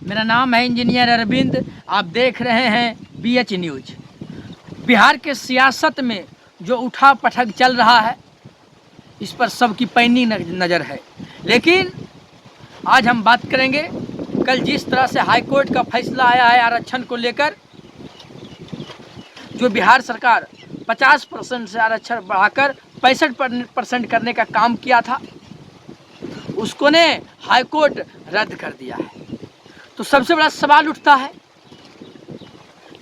मेरा नाम है इंजीनियर अरविंद। आप देख रहे हैं BH न्यूज। बिहार के सियासत में जो उठा पटक चल रहा है, इस पर सबकी पैनी नज़र है। लेकिन आज हम बात करेंगे, कल जिस तरह से हाई कोर्ट का फैसला आया है आरक्षण को लेकर, जो बिहार सरकार 50% से आरक्षण बढ़ाकर 65% करने का काम किया था, उसको ने हाई कोर्ट रद्द कर दिया है। तो सबसे बड़ा सवाल उठता है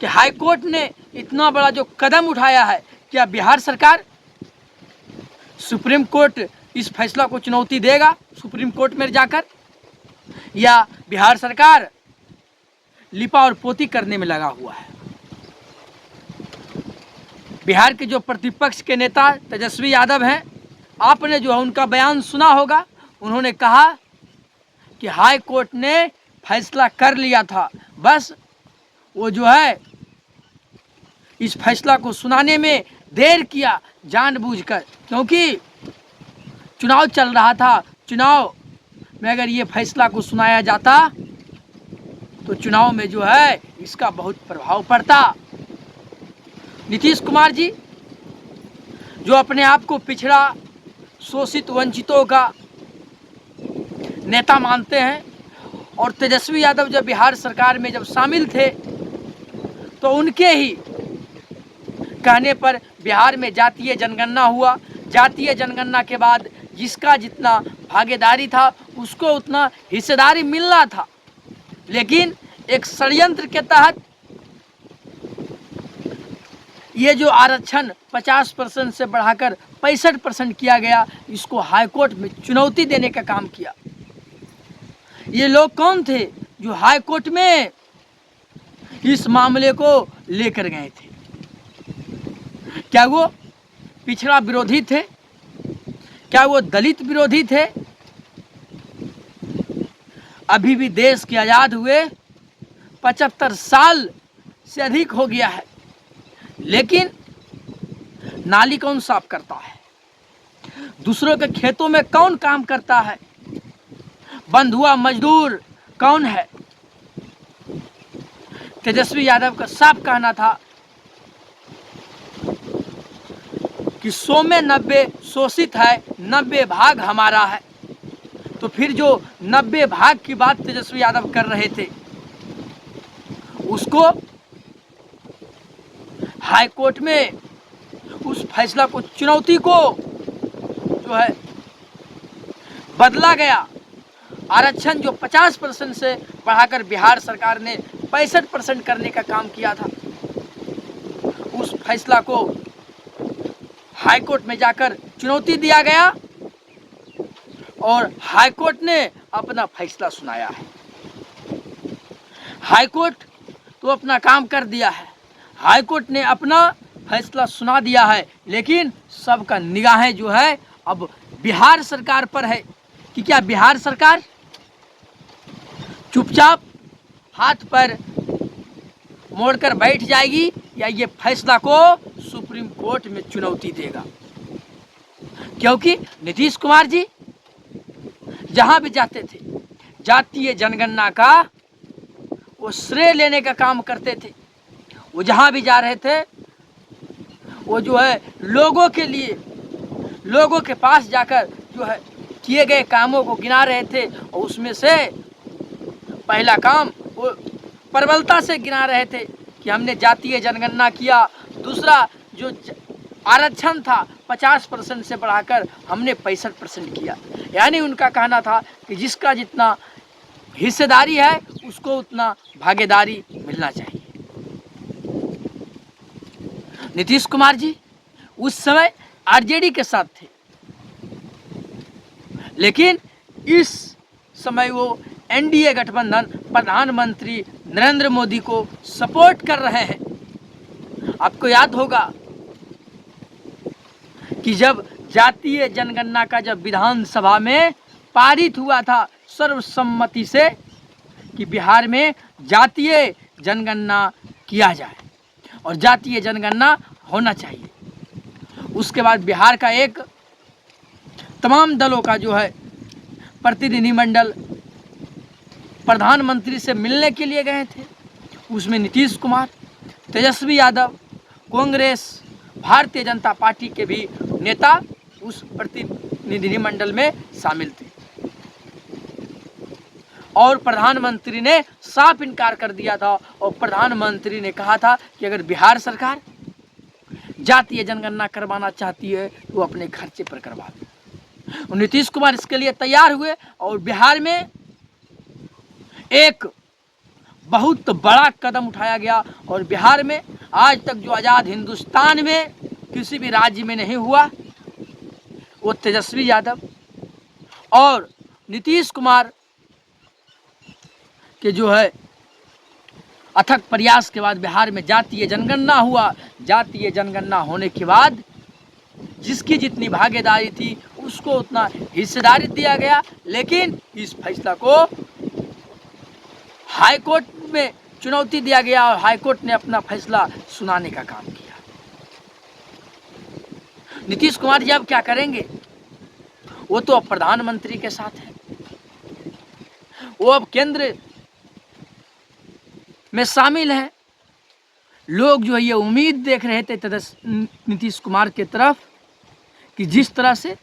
कि हाई कोर्ट ने इतना बड़ा जो कदम उठाया है, क्या बिहार सरकार सुप्रीम कोर्ट इस फैसला को चुनौती देगा सुप्रीम कोर्ट में जाकर, या बिहार सरकार लिपा और पोती करने में लगा हुआ है? बिहार के जो प्रतिपक्ष के नेता तेजस्वी यादव हैं, आपने जो है उनका बयान सुना होगा। उन्होंने कहा कि हाई कोर्ट ने फैसला कर लिया था, बस वो जो है इस फैसला को सुनाने में देर किया जानबूझकर, क्योंकि चुनाव चल रहा था। चुनाव में अगर ये फैसला को सुनाया जाता तो चुनाव में जो है इसका बहुत प्रभाव पड़ता। नीतीश कुमार जी जो अपने आप को पिछड़ा, शोषित, वंचितों का नेता मानते हैं, और तेजस्वी यादव जब बिहार सरकार में जब शामिल थे तो उनके ही कहने पर बिहार में जातीय जनगणना हुआ। जातीय जनगणना के बाद जिसका जितना भागीदारी था उसको उतना हिस्सेदारी मिलना था, लेकिन एक षड्यंत्र के तहत ये जो आरक्षण 50% से बढ़ाकर 65% किया गया, इसको हाईकोर्ट में चुनौती देने का काम किया। ये लोग कौन थे जो हाई कोर्ट में इस मामले को लेकर गए थे? क्या वो पिछड़ा विरोधी थे? क्या वो दलित विरोधी थे? अभी भी देश के आज़ाद हुए 75 साल से अधिक हो गया है, लेकिन नाली कौन साफ करता है? दूसरों के खेतों में कौन काम करता है? बंधुआ मजदूर कौन है? तेजस्वी यादव का साफ कहना था कि 100 में 90 शोषित है, 90 भाग हमारा है। तो फिर जो 90 भाग की बात तेजस्वी यादव कर रहे थे, उसको हाई कोर्ट में उस फैसला को, चुनौती को जो है बदला गया। आरक्षण जो 50% से बढ़ाकर बिहार सरकार ने 65% करने का काम किया था, उस फैसला को हाई कोर्ट में जाकर चुनौती दिया गया और हाई कोर्ट ने अपना फैसला सुनाया है। हाई कोर्ट तो अपना काम कर दिया है, हाई कोर्ट ने अपना फैसला सुना दिया है, लेकिन सबका निगाहें जो है अब बिहार सरकार पर है कि क्या बिहार सरकार चुपचाप हाथ पर मोड़कर बैठ जाएगी, या ये फैसला को सुप्रीम कोर्ट में चुनौती देगा? क्योंकि नीतीश कुमार जी जहां भी जाते थे, जातीय जनगणना का वो श्रेय लेने का काम करते थे। वो जहां भी जा रहे थे, वो जो है लोगों के लिए, लोगों के पास जाकर जो है किए गए कामों को गिना रहे थे, और उसमें से पहला काम वो प्रबलता से गिना रहे थे कि हमने जातीय जनगणना किया। दूसरा जो आरक्षण था 50% से बढ़ाकर हमने 65% किया। यानी उनका कहना था कि जिसका जितना हिस्सेदारी है उसको उतना भागीदारी मिलना चाहिए। नीतीश कुमार जी उस समय आरजेडी के साथ थे, लेकिन इस समय वो एनडीए गठबंधन प्रधानमंत्री नरेंद्र मोदी को सपोर्ट कर रहे हैं। आपको याद होगा कि जब जातीय जनगणना का जब विधानसभा में पारित हुआ था सर्वसम्मति से कि बिहार में जातीय जनगणना किया जाए और जातीय जनगणना होना चाहिए, उसके बाद बिहार का एक तमाम दलों का जो है प्रतिनिधिमंडल प्रधानमंत्री से मिलने के लिए गए थे। उसमें नीतीश कुमार, तेजस्वी यादव, कांग्रेस, भारतीय जनता पार्टी के भी नेता उस प्रतिनिधिमंडल में शामिल थे। और प्रधानमंत्री ने साफ इनकार कर दिया था और प्रधानमंत्री ने कहा था कि अगर बिहार सरकार जातीय जनगणना करवाना चाहती है तो वो अपने खर्चे पर करवा दे। और नीतीश कुमार इसके लिए तैयार हुए और बिहार में एक बहुत बड़ा कदम उठाया गया। और बिहार में आज तक जो आज़ाद हिंदुस्तान में किसी भी राज्य में नहीं हुआ, वो तेजस्वी यादव और नीतीश कुमार के जो है अथक प्रयास के बाद बिहार में जातीय जनगणना हुआ। जातीय जनगणना होने के बाद जिसकी जितनी भागीदारी थी उसको उतना हिस्सेदारी दिया गया। लेकिन इस फैसला को हाई कोर्ट में चुनौती दिया गया और हाई कोर्ट ने अपना फैसला सुनाने का काम किया। नीतीश कुमार जी अब क्या करेंगे? वो तो अब प्रधानमंत्री के साथ है, वो अब केंद्र में शामिल है। लोग जो है ये उम्मीद देख रहे थे नीतीश कुमार के तरफ कि जिस तरह से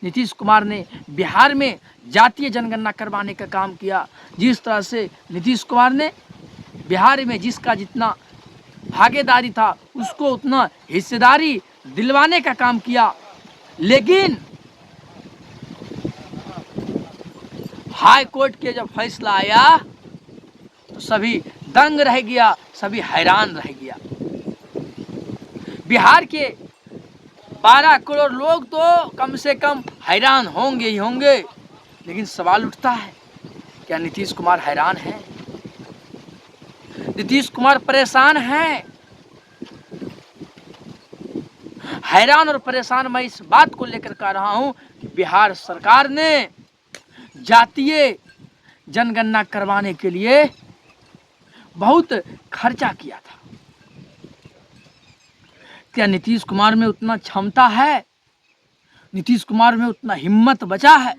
नीतीश कुमार ने बिहार में जातीय जनगणना करवाने का काम किया, जिस तरह से नीतीश कुमार ने बिहार में जिसका जितना भागीदारी था उसको उतना हिस्सेदारी दिलवाने का काम किया। लेकिन हाई कोर्ट के जब फैसला आया तो सभी दंग रह गया, सभी हैरान रह गया। बिहार के 12 करोड़ लोग तो कम से कम हैरान होंगे ही होंगे। लेकिन सवाल उठता है, क्या नीतीश कुमार हैरान है? नीतीश कुमार परेशान हैं? हैरान और परेशान मैं इस बात को लेकर कह रहा हूं कि बिहार सरकार ने जातीय जनगणना करवाने के लिए बहुत खर्चा किया था। क्या नीतीश कुमार में उतना क्षमता है? नीतीश कुमार में उतना हिम्मत बचा है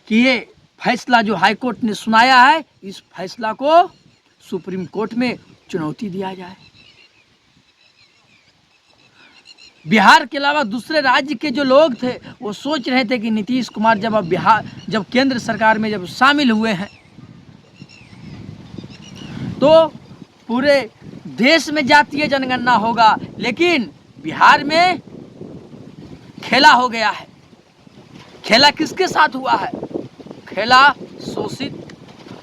कि ये फैसला जो हाई कोर्ट ने सुनाया है, इस फैसला को सुप्रीम कोर्ट में चुनौती दिया जाए? बिहार के अलावा दूसरे राज्य के जो लोग थे वो सोच रहे थे कि नीतीश कुमार जब केंद्र सरकार में जब शामिल हुए हैं तो पूरे देश में जातीय जनगणना होगा। लेकिन बिहार में खेला हो गया है। खेला किसके साथ हुआ है? खेला शोषित,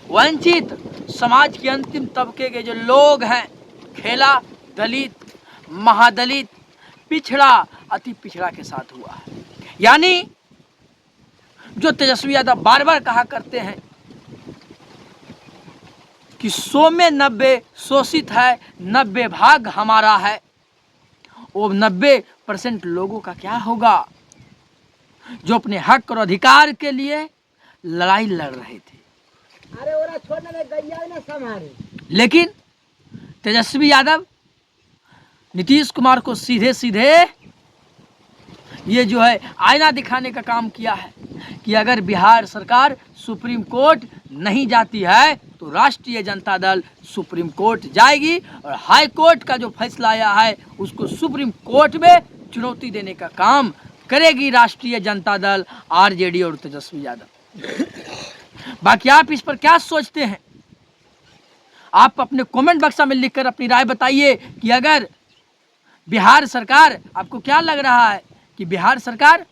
वंचित समाज के अंतिम तबके के जो लोग हैं। खेला दलित, महादलित, पिछड़ा, अति पिछड़ा के साथ हुआ है। यानी जो तेजस्वी यादव बार बार कहा करते हैं कि 100 में 90 शोषित है, 90 भाग हमारा है, वो 90% लोगों का क्या होगा जो अपने हक और अधिकार के लिए लड़ाई लड़ रहे थे। अरे ओरा छोड़ने में गैया ना समारे। लेकिन तेजस्वी यादव नीतीश कुमार को सीधे सीधे ये जो है आईना दिखाने का काम किया है कि अगर बिहार सरकार सुप्रीम कोर्ट नहीं जाती है तो राष्ट्रीय जनता दल सुप्रीम कोर्ट जाएगी और हाई कोर्ट का जो फैसला आया है उसको सुप्रीम कोर्ट में चुनौती देने का काम करेगी राष्ट्रीय जनता दल, आरजेडी और तेजस्वी यादव। बाकी आप इस पर क्या सोचते हैं? आप अपने कमेंट बक्स में लिखकर अपनी राय बताइए कि अगर बिहार सरकार, आपको क्या लग रहा है कि बिहार सरकार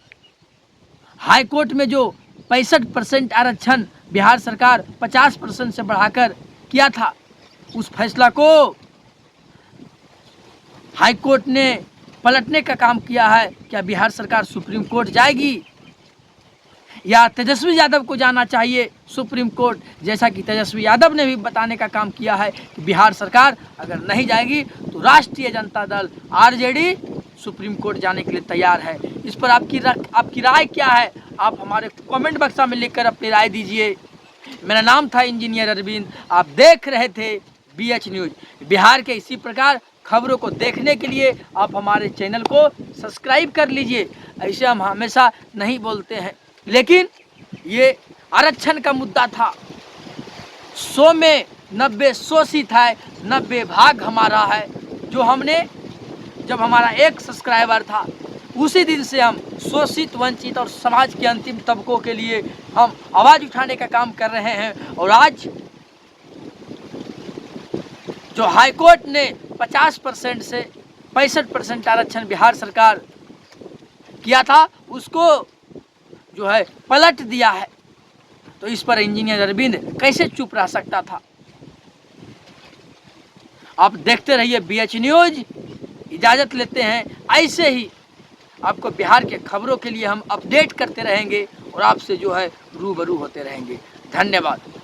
हाई कोर्ट में जो 65% आरक्षण बिहार सरकार 50% से बढ़ाकर किया था, उस फैसला को हाई कोर्ट ने पलटने का काम किया है? क्या बिहार सरकार सुप्रीम कोर्ट जाएगी या तेजस्वी यादव को जाना चाहिए सुप्रीम कोर्ट? जैसा कि तेजस्वी यादव ने भी बताने का काम किया है कि बिहार सरकार अगर नहीं जाएगी तो राष्ट्रीय Janata Dal, RJD supreme court जाने के लिए तैयार है। इस पर आपकी राय क्या है? आप हमारे कमेंट बक्स में लिखकर अपनी राय दीजिए। मेरा नाम था इंजीनियर अरविंद, आप देख रहे थे BH न्यूज। बिहार के इसी प्रकार खबरों को देखने के लिए आप हमारे चैनल को सब्सक्राइब कर लीजिए। ऐसे हम हमेशा नहीं बोलते हैं, लेकिन ये आरक्षण का मुद्दा था। 100 में 90 शोषित है, 90 भाग हमारा है। जो हमने, जब हमारा एक सब्सक्राइबर था उसी दिन से हम शोषित, वंचित और समाज के अंतिम तबकों के लिए हम आवाज़ उठाने का काम कर रहे हैं। और आज जो हाईकोर्ट ने 50% से 65% आरक्षण बिहार सरकार किया था, उसको जो है पलट दिया है। तो इस पर इंजीनियर अरविंद कैसे चुप रह सकता था। आप देखते रहिए BH न्यूज़। इजाज़त लेते हैं। ऐसे ही आपको बिहार के खबरों के लिए हम अपडेट करते रहेंगे और आपसे जो है रूबरू होते रहेंगे। धन्यवाद।